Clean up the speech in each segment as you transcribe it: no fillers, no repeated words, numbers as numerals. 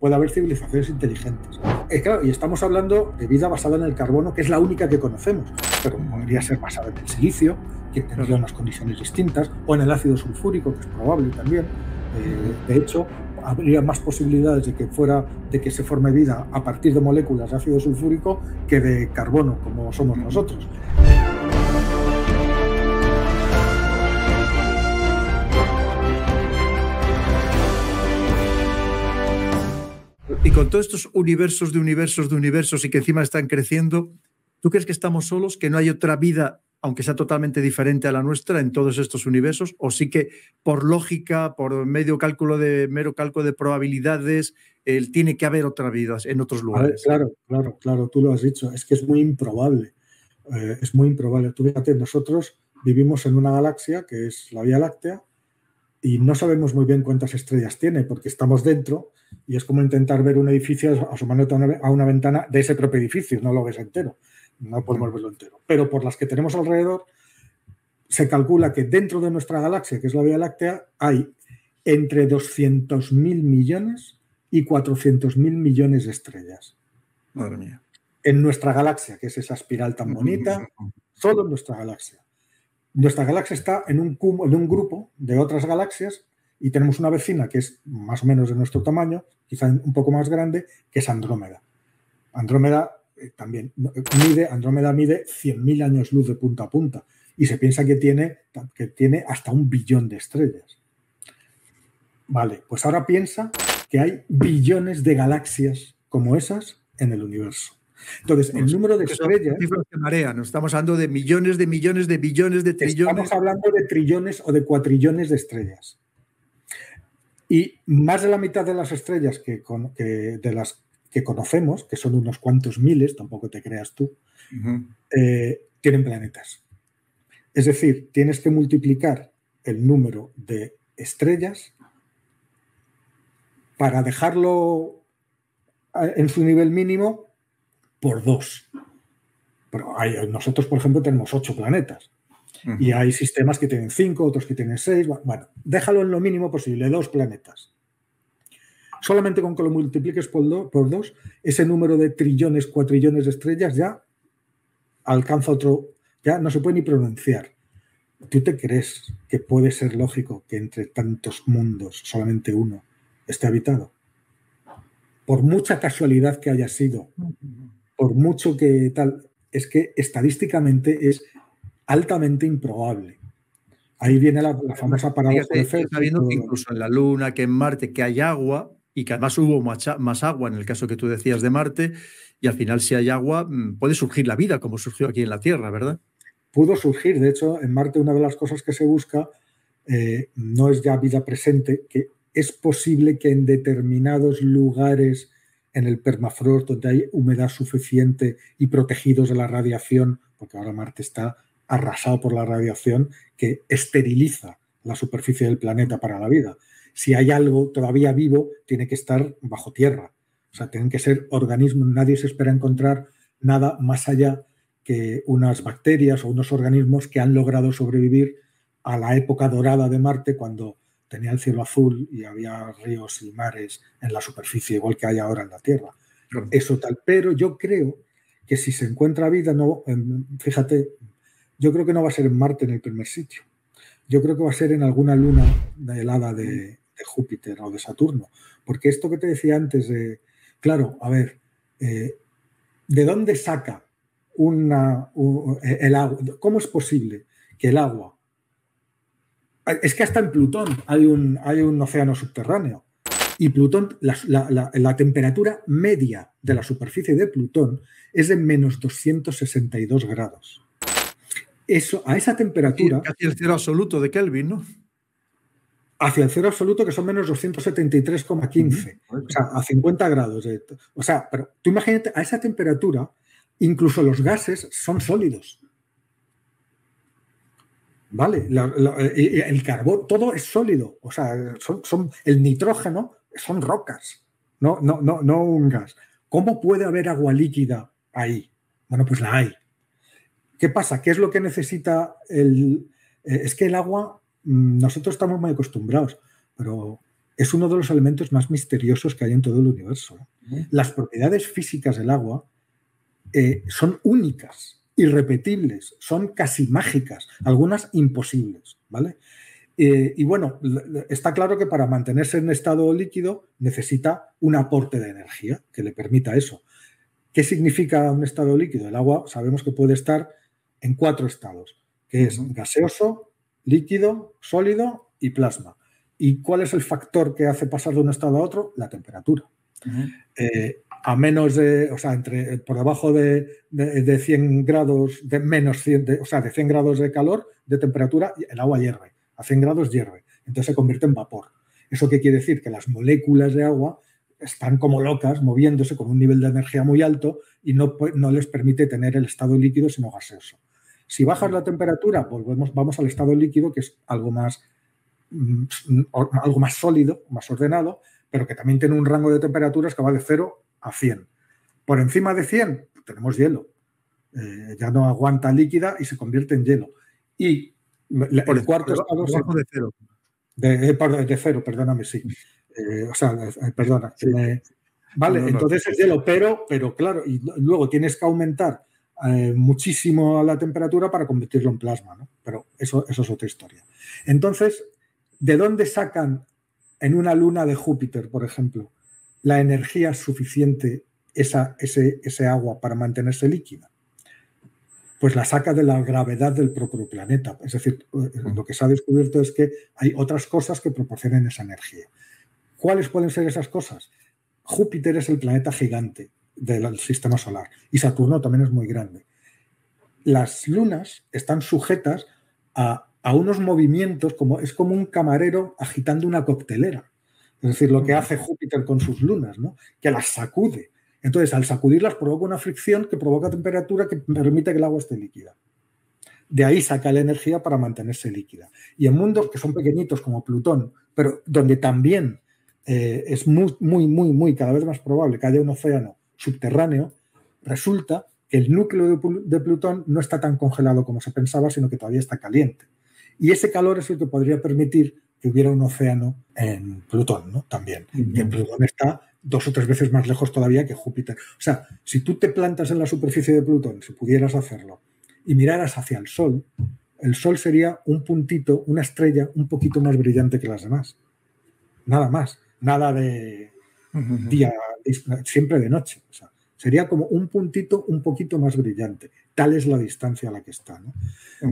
puede haber civilizaciones inteligentes. Claro, y estamos hablando de vida basada en el carbono, que es la única que conocemos, pero podría ser basada en el silicio, que tendría unas condiciones distintas, o en el ácido sulfúrico, que es probable también. De hecho, habría más posibilidades de que se forme vida a partir de moléculas de ácido sulfúrico que de carbono, como somos nosotros. Y con todos estos universos de universos de universos y que encima están creciendo, ¿tú crees que estamos solos, que no hay otra vida, aunque sea totalmente diferente a la nuestra, en todos estos universos? ¿O sí que por lógica, por mero cálculo de probabilidades, tiene que haber otra vida en otros lugares? Claro, tú lo has dicho. Es que es muy improbable. Es muy improbable. Tú fíjate, nosotros vivimos en una galaxia que es la Vía Láctea y no sabemos muy bien cuántas estrellas tiene porque estamos dentro y es como intentar ver un edificio asomándote a una ventana de ese propio edificio, no lo ves entero, no podemos verlo entero. Pero por las que tenemos alrededor, se calcula que dentro de nuestra galaxia, que es la Vía Láctea, hay entre 200.000 millones y 400.000 millones de estrellas. Madre mía. En nuestra galaxia, que es esa espiral tan bonita, solo en nuestra galaxia. Nuestra galaxia está en un grupo de otras galaxias y tenemos una vecina que es más o menos de nuestro tamaño, quizá un poco más grande, que es Andrómeda. Andrómeda mide 100.000 años luz de punta a punta y se piensa que tiene hasta 1 billón de estrellas. Vale, pues ahora piensa que hay billones de galaxias como esas en el universo. Entonces, el número de estrellas... Nos estamos hablando de millones, de millones, de billones, de trillones... Estamos hablando de trillones o de cuatrillones de estrellas. Y más de la mitad de las estrellas de las que conocemos, que son unos cuantos miles, tampoco te creas tú, tienen planetas. Es decir, tienes que multiplicar el número de estrellas para dejarlo en su nivel mínimo por 2. Pero nosotros, por ejemplo, tenemos 8 planetas. Y hay sistemas que tienen 5, otros que tienen 6. Bueno, déjalo en lo mínimo posible, 2 planetas. Solamente con que lo multipliques por 2, ese número de trillones, cuatrillones de estrellas ya alcanza otro, ya no se puede ni pronunciar. ¿Tú te crees que puede ser lógico que entre tantos mundos solamente uno esté habitado? Por mucha casualidad que haya sido, por mucho que tal, es que estadísticamente es altamente improbable. Ahí viene la famosa paradoja de efecto. Está viendo que incluso en la Luna, que en Marte, que hay agua y que además hubo más agua en el caso que tú decías de Marte, y al final si hay agua puede surgir la vida como surgió aquí en la Tierra, ¿verdad? Pudo surgir. De hecho, en Marte una de las cosas que se busca no es ya vida presente, que es posible que en determinados lugares en el permafrost donde hay humedad suficiente y protegidos de la radiación, porque ahora Marte está arrasado por la radiación que esteriliza la superficie del planeta para la vida. Si hay algo todavía vivo, tiene que estar bajo tierra. O sea, tienen que ser organismos. Nadie se espera encontrar nada más allá que unas bacterias o unos organismos que han logrado sobrevivir a la época dorada de Marte, cuando tenía el cielo azul y había ríos y mares en la superficie, igual que hay ahora en la Tierra. Eso tal. Pero yo creo que si se encuentra vida, fíjate, yo creo que no va a ser en Marte en el primer sitio. Yo creo que va a ser en alguna luna helada de Júpiter o de Saturno. Porque esto que te decía antes claro, a ver, ¿de dónde saca el agua? ¿Cómo es posible que el agua... Es que hasta en Plutón hay un océano subterráneo. Y Plutón, la temperatura media de la superficie de Plutón es de menos 262 grados. Eso, a esa temperatura... Casi el cero absoluto de Kelvin, ¿no? Hacia el cero absoluto, que son menos 273,15. O sea, a 50 grados. O sea, pero tú imagínate, a esa temperatura, incluso los gases son sólidos. ¿Vale? El carbón, todo es sólido. O sea, el nitrógeno son rocas, no un gas. ¿Cómo puede haber agua líquida ahí? Bueno, pues la hay. ¿Qué pasa? ¿Qué es lo que necesita es que el agua, nosotros estamos muy acostumbrados, pero es uno de los elementos más misteriosos que hay en todo el universo. Las propiedades físicas del agua son únicas, irrepetibles, son casi mágicas, algunas imposibles, ¿vale? Y bueno, está claro que para mantenerse en estado líquido necesita un aporte de energía que le permita eso. ¿Qué significa un estado líquido? El agua sabemos que puede estar en 4 estados, que es gaseoso, líquido, sólido y plasma. ¿Y cuál es el factor que hace pasar de un estado a otro? La temperatura. A menos de, o sea, por debajo de 100 grados, de menos 100, o sea, de 100 grados de calor, de temperatura, el agua hierve. A 100 grados hierve. Entonces se convierte en vapor. ¿Eso qué quiere decir? Que las moléculas de agua están como locas, moviéndose con un nivel de energía muy alto y no les permite tener el estado líquido, sino gaseoso. Si bajas la temperatura, vamos al estado líquido, que es algo más sólido, más ordenado, pero que también tiene un rango de temperaturas que va de 0 a 100. Por encima de 100 tenemos hielo. Ya no aguanta líquida y se convierte en hielo. Y el cuarto estado... de cero. De cero, perdóname, sí. Perdona. Sí. Vale, entonces es hielo, pero claro, y luego tienes que aumentar muchísimo la temperatura para convertirlo en plasma, ¿no? Pero eso es otra historia. Entonces, ¿de dónde sacan en una luna de Júpiter, por ejemplo, la energía suficiente, ese agua, para mantenerse líquida? Pues la saca de la gravedad del propio planeta. Es decir, lo que se ha descubierto es que hay otras cosas que proporcionan esa energía. ¿Cuáles pueden ser esas cosas? Júpiter es el planeta gigante del sistema solar y Saturno también es muy grande. Las lunas están sujetas a unos movimientos, es como un camarero agitando una coctelera. Es decir, lo que hace Júpiter con sus lunas, ¿no? Que las sacude. Entonces, al sacudirlas provoca una fricción que provoca temperatura que permite que el agua esté líquida. De ahí saca la energía para mantenerse líquida. Y en mundos que son pequeñitos como Plutón, pero donde también es muy cada vez más probable que haya un océano subterráneo, resulta que el núcleo de Plutón no está tan congelado como se pensaba, sino que todavía está caliente. Y ese calor es el que podría permitir que hubiera un océano en Plutón, ¿no? También. Que Plutón está 2 o 3 veces más lejos todavía que Júpiter. O sea, si tú te plantas en la superficie de Plutón, si pudieras hacerlo, y miraras hacia el Sol sería un puntito, una estrella un poquito más brillante que las demás. Nada más. Nada de día, siempre de noche. O sea, sería como un puntito un poquito más brillante. Tal es la distancia a la que está, ¿no?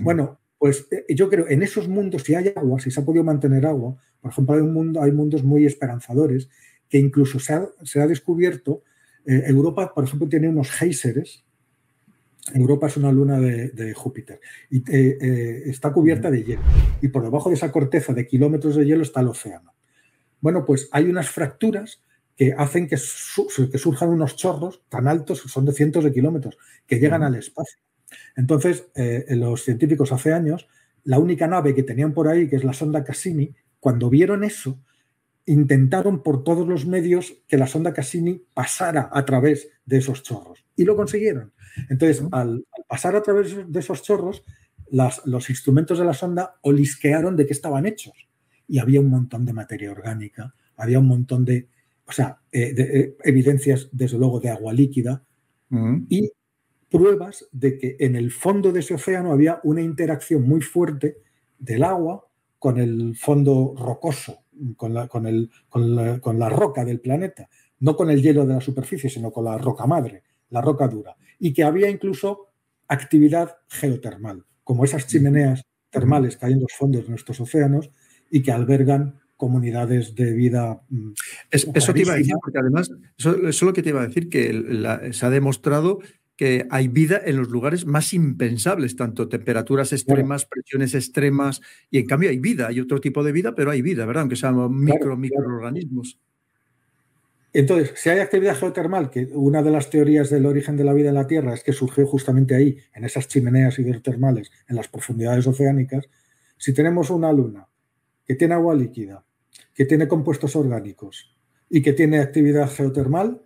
Bueno, pues yo creo, en esos mundos, si hay agua, si se ha podido mantener agua, por ejemplo, hay mundos muy esperanzadores que incluso se ha descubierto, Europa, por ejemplo, tiene unos géiseres. Europa es una luna de Júpiter y está cubierta de hielo. Y por debajo de esa corteza de kilómetros de hielo está el océano. Bueno, pues hay unas fracturas que hacen que surjan unos chorros tan altos, que son de cientos de kilómetros, que llegan al espacio. Entonces, los científicos hace años, la única nave que tenían por ahí, que es la sonda Cassini, cuando vieron eso, intentaron por todos los medios que la sonda Cassini pasara a través de esos chorros. Y lo consiguieron. Entonces, al pasar a través de esos chorros, los instrumentos de la sonda olisquearon de qué estaban hechos. Y había un montón de materia orgánica, había un montón de evidencias, desde luego, de agua líquida y pruebas de que en el fondo de ese océano había una interacción muy fuerte del agua con el fondo rocoso, con la roca del planeta, no con el hielo de la superficie, sino con la roca madre, la roca dura, y que había incluso actividad geotermal, como esas chimeneas termales que hay en los fondos de nuestros océanos y que albergan comunidades de vida. Eso te iba a decir, porque además, eso es lo que te iba a decir, que se ha demostrado que hay vida en los lugares más impensables, tanto temperaturas extremas, presiones extremas, y en cambio hay vida, hay otro tipo de vida, pero hay vida, ¿verdad? Aunque sean microorganismos. Entonces, si hay actividad geotermal, que una de las teorías del origen de la vida en la Tierra es que surgió justamente ahí, en esas chimeneas hidrotermales, en las profundidades oceánicas, si tenemos una luna que tiene agua líquida, que tiene compuestos orgánicos y que tiene actividad geotermal,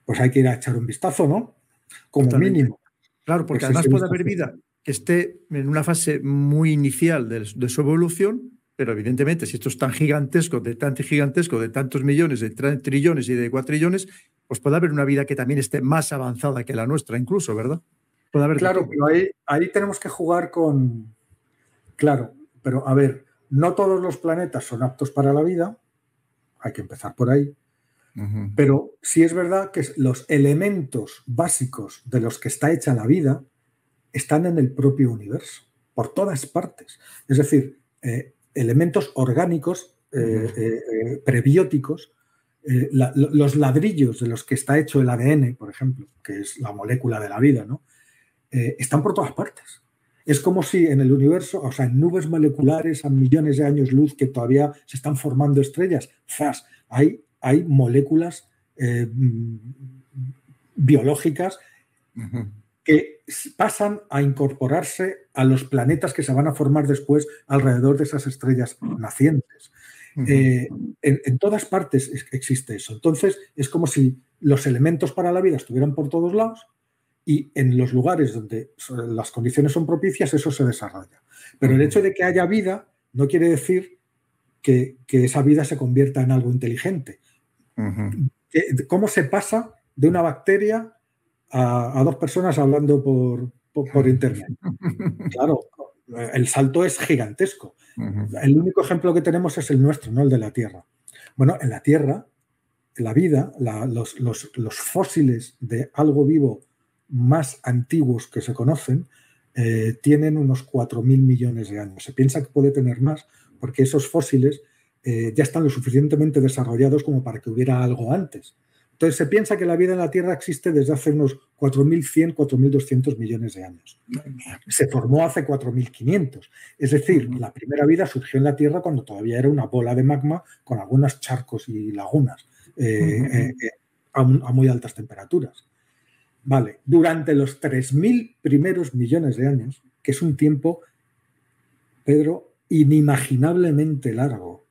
pues hay que ir a echar un vistazo, ¿no? Como Totalmente. mínimo. Claro, porque pues además puede haber vida que esté en una fase muy inicial de su evolución pero evidentemente si esto es tan gigantesco, de tantos millones, de trillones y de cuatrillones, pues puede haber una vida que también esté más avanzada que la nuestra incluso, ¿verdad? Puede haber claro, pero ahí tenemos que jugar con... Claro, pero a ver, no todos los planetas son aptos para la vida, hay que empezar por ahí, pero sí es verdad que los elementos básicos de los que está hecha la vida están en el propio universo, por todas partes. Es decir, elementos orgánicos, prebióticos, los ladrillos de los que está hecho el ADN, por ejemplo, que es la molécula de la vida, ¿no? Están por todas partes. Es como si en el universo, o sea, en nubes moleculares a millones de años luz que todavía se están formando estrellas, ¡zas! Hay moléculas biológicas que pasan a incorporarse a los planetas que se van a formar después alrededor de esas estrellas nacientes. En todas partes existe eso. Entonces, es como si los elementos para la vida estuvieran por todos lados y en los lugares donde las condiciones son propicias, eso se desarrolla. Pero el hecho de que haya vida no quiere decir que esa vida se convierta en algo inteligente. ¿Cómo se pasa de una bacteria a dos personas hablando por internet? Claro, el salto es gigantesco. El único ejemplo que tenemos es el nuestro, no el de la Tierra. Bueno, en la Tierra, la vida, los fósiles de algo vivo más antiguos que se conocen tienen unos 4.000 millones de años. Se piensa que puede tener más porque esos fósiles ya están lo suficientemente desarrollados como para que hubiera algo antes. Entonces se piensa que la vida en la Tierra existe desde hace unos 4.100, 4.200 millones de años. Se formó hace 4.500. Es decir, la primera vida surgió en la Tierra cuando todavía era una bola de magma con algunos charcos y lagunas a muy altas temperaturas. Vale, durante los 3.000 primeros millones de años, que es un tiempo, Pedro, inimaginablemente largo,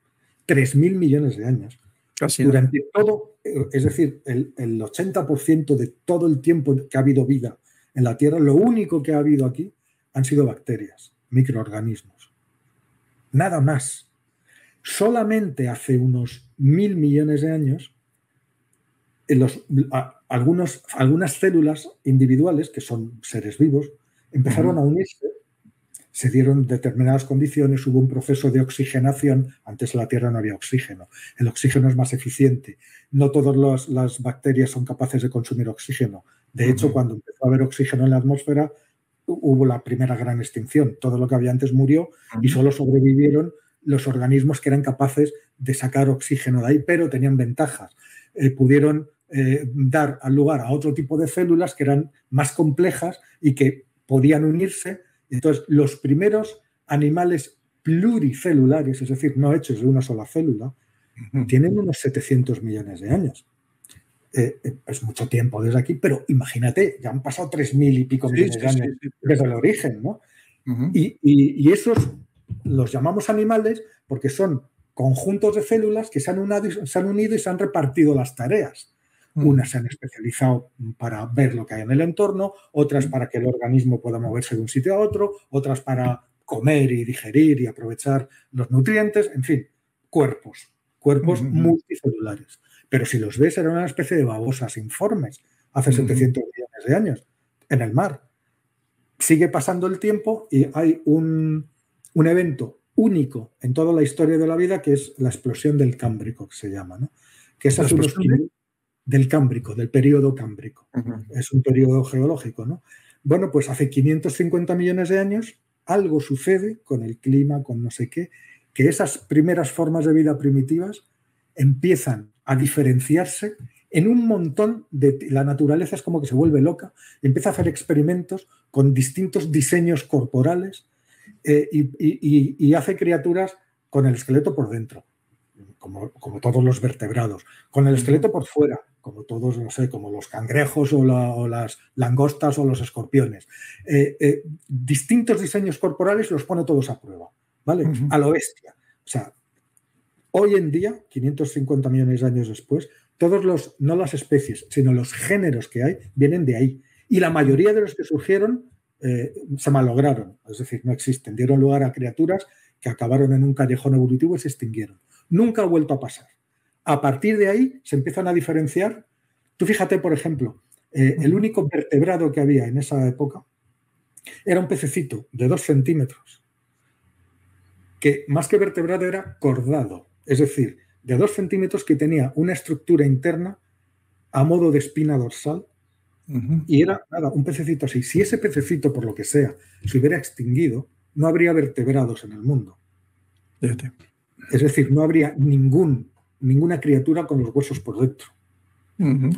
3.000 millones de años, casi durante todo, es decir, el 80% de todo el tiempo que ha habido vida en la Tierra, lo único que ha habido aquí han sido bacterias, microorganismos. Nada más. Solamente hace unos 1.000 millones de años, algunas células individuales, que son seres vivos, empezaron a unirse, se dieron determinadas condiciones, hubo un proceso de oxigenación. Antes en la Tierra no había oxígeno. El oxígeno es más eficiente. No todas las bacterias son capaces de consumir oxígeno. De hecho, cuando empezó a haber oxígeno en la atmósfera, hubo la primera gran extinción. Todo lo que había antes murió y solo sobrevivieron los organismos que eran capaces de sacar oxígeno de ahí, pero tenían ventajas. Pudieron dar lugar a otro tipo de células que eran más complejas y que podían unirse. Entonces, los primeros animales pluricelulares, es decir, no hechos de una sola célula, tienen unos 700 millones de años. Es mucho tiempo desde aquí, pero imagínate, ya han pasado 3.000 y pico millones de años desde el origen, ¿no? Y esos los llamamos animales porque son conjuntos de células que se han unido y se han repartido las tareas. Unas se han especializado para ver lo que hay en el entorno, otras para que el organismo pueda moverse de un sitio a otro, otras para comer y digerir y aprovechar los nutrientes, en fin, cuerpos multicelulares. Pero si los ves, eran una especie de babosas informes hace 700 millones de años en el mar. Sigue pasando el tiempo y hay un evento único en toda la historia de la vida que es la explosión del Cámbrico, que se llama, ¿no? Que es hace unos del Cámbrico, del periodo Cámbrico. Es un periodo geológico, ¿no? Bueno, pues hace 550 millones de años algo sucede con el clima, con no sé qué, que esas primeras formas de vida primitivas empiezan a diferenciarse en un montón de... La naturaleza es como que se vuelve loca, empieza a hacer experimentos con distintos diseños corporales y hace criaturas con el esqueleto por dentro, como todos los vertebrados, con el esqueleto por fuera, como todos, no sé, como los cangrejos o las langostas o los escorpiones. Distintos diseños corporales los pone todos a prueba, ¿vale? A lo bestia. O sea, hoy en día, 550 millones de años después, no las especies, sino los géneros que hay, vienen de ahí. Y la mayoría de los que surgieron se malograron, es decir, no existen. Dieron lugar a criaturas que acabaron en un callejón evolutivo y se extinguieron. Nunca ha vuelto a pasar. A partir de ahí se empiezan a diferenciar. Tú fíjate, por ejemplo, el único vertebrado que había en esa época era un pececito de 2 centímetros, que más que vertebrado era cordado, es decir, de 2 centímetros, que tenía una estructura interna a modo de espina dorsal, y era nada, un pececito así. Si ese pececito, por lo que sea, se hubiera extinguido, no habría vertebrados en el mundo. Es decir, no habría ninguna criatura con los huesos por dentro.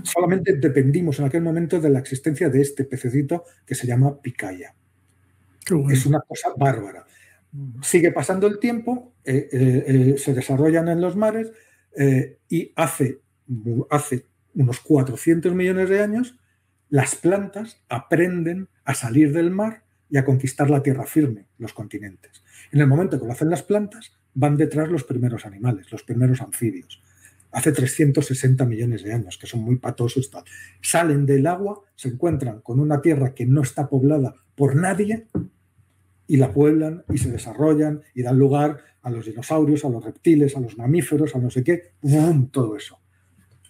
Solamente dependimos en aquel momento de la existencia de este pececito que se llama picaya. Bueno. Es una cosa bárbara. Sigue pasando el tiempo, se desarrollan en los mares, y hace unos 400 millones de años las plantas aprenden a salir del mar y a conquistar la tierra firme, los continentes. En el momento que lo hacen las plantas, van detrás los primeros animales, los primeros anfibios. Hace 360 millones de años, que son muy patosos. Tal. Salen del agua, se encuentran con una tierra que no está poblada por nadie y la pueblan y se desarrollan y dan lugar a los dinosaurios, a los reptiles, a los mamíferos, a no sé qué, todo eso.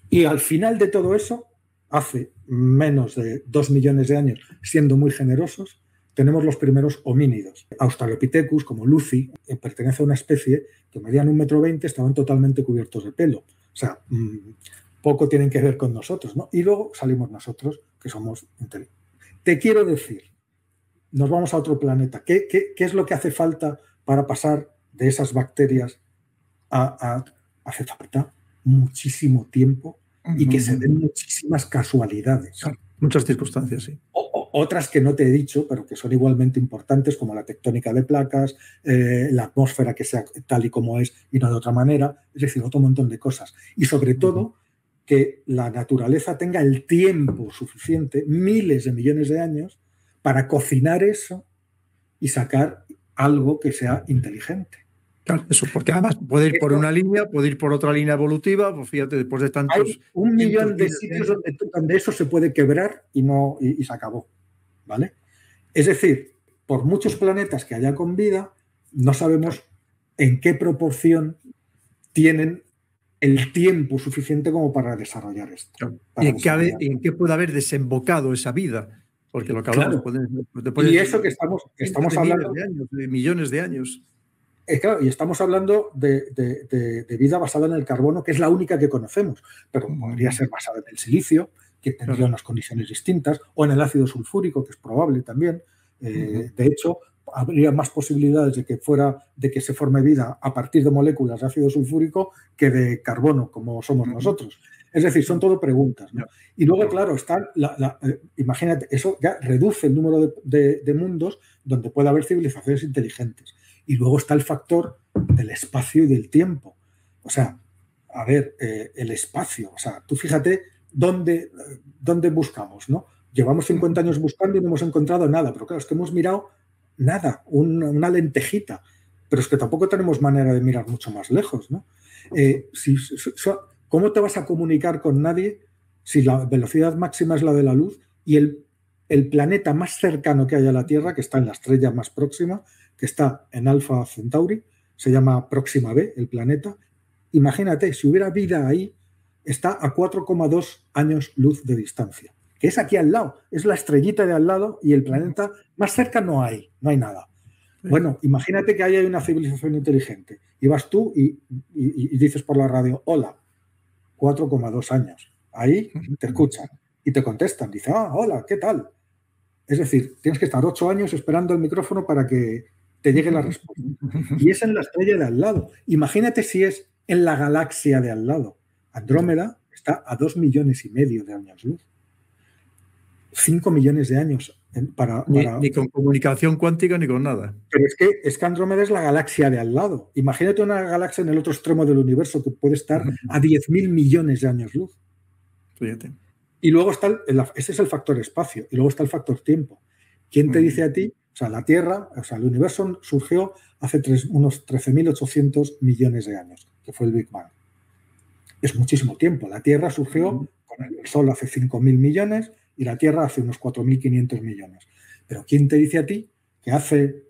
Y al final de todo eso, hace menos de 2 millones de años, siendo muy generosos, tenemos los primeros homínidos. Australopithecus, como Lucy, pertenece a una especie que medían 1,20 m, estaban totalmente cubiertos de pelo. O sea, poco tienen que ver con nosotros, ¿no? Y luego salimos nosotros, que somos inteligentes. Te quiero decir, nos vamos a otro planeta. ¿Qué es lo que hace falta para pasar de esas bacterias a hace falta muchísimo tiempo y que se den muchísimas casualidades? Muchas circunstancias, sí. Otras que no te he dicho, pero que son igualmente importantes, como la tectónica de placas, la atmósfera que sea tal y como es y no de otra manera, es decir, otro montón de cosas. Y sobre todo, que la naturaleza tenga el tiempo suficiente, miles de millones de años, para cocinar eso y sacar algo que sea inteligente. Claro, eso, porque además puede ir por una línea, puede ir por otra línea evolutiva, pues fíjate, después de tantos... Hay 1 millón de sitios donde eso se puede quebrar y se acabó, ¿vale? Es decir, por muchos planetas que haya con vida, no sabemos en qué proporción tienen el tiempo suficiente como para desarrollar esto. ¿Y en qué puede haber desembocado esa vida? Porque lo que hablamos... Claro. Y eso que estamos hablando... de millones de años. Claro, y estamos hablando de vida basada en el carbono, que es la única que conocemos, pero podría ser basada en el silicio, que tendría unas condiciones distintas, o en el ácido sulfúrico, que es probable también. De hecho, habría más posibilidades de que se forme vida a partir de moléculas de ácido sulfúrico que de carbono, como somos nosotros. Es decir, son todo preguntas, ¿no? Y luego, claro, está imagínate, eso ya reduce el número de mundos donde puede haber civilizaciones inteligentes. Y luego está el factor del espacio y del tiempo. O sea, a ver, el espacio. O sea, tú fíjate dónde buscamos, ¿no? Llevamos 50 años buscando y no hemos encontrado nada. Pero claro, es que hemos mirado nada, una lentejita. Pero es que tampoco tenemos manera de mirar mucho más lejos, ¿no? ¿Cómo te vas a comunicar con nadie si la velocidad máxima es la de la luz y el planeta más cercano que hay a la Tierra, que está en la estrella más próxima, que está en Alfa Centauri, se llama Próxima B, el planeta? Imagínate, si hubiera vida ahí, está a 4,2 años luz de distancia, que es aquí al lado, es la estrellita de al lado y el planeta más cerca no hay nada. Bueno, imagínate que ahí hay una civilización inteligente y vas tú y dices por la radio, hola, 4,2 años. Ahí te escuchan y te contestan, dicen, hola, ¿qué tal? Es decir, tienes que estar 8 años esperando el micrófono para que te llegue la respuesta. Y es en la estrella de al lado. Imagínate si es en la galaxia de al lado. Andrómeda está a 2,5 millones de años luz. 5 millones de años. Ni con comunicación cuántica ni con nada. Pero es que Andrómeda es la galaxia de al lado. Imagínate una galaxia en el otro extremo del universo que puede estar a 10.000 millones de años luz. Fíjate. Y luego está, ese es el factor espacio, y luego está el factor tiempo. ¿Quién te dice a ti? O sea, la Tierra, o sea, el universo surgió hace unos 13.800 millones de años, que fue el Big Bang. Es muchísimo tiempo. La Tierra surgió con el Sol hace 5.000 millones y la Tierra hace unos 4.500 millones. Pero ¿quién te dice a ti que hace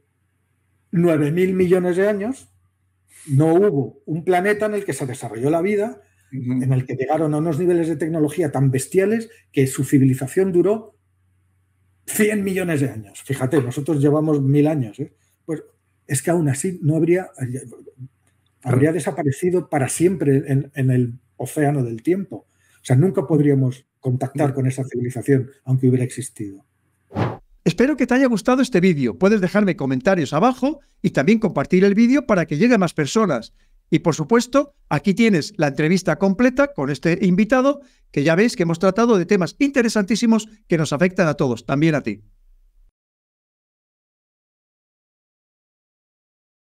9.000 millones de años no hubo un planeta en el que se desarrolló la vida, en el que llegaron a unos niveles de tecnología tan bestiales que su civilización duró 100 millones de años. Fíjate, nosotros llevamos 1000 años. Pues es que aún así no habría desaparecido para siempre en el océano del tiempo. O sea, nunca podríamos contactar con esa civilización, aunque hubiera existido. Espero que te haya gustado este vídeo. Puedes dejarme comentarios abajo y también compartir el vídeo para que llegue a más personas. Y por supuesto, aquí tienes la entrevista completa con este invitado, que ya veis que hemos tratado de temas interesantísimos que nos afectan a todos, también a ti.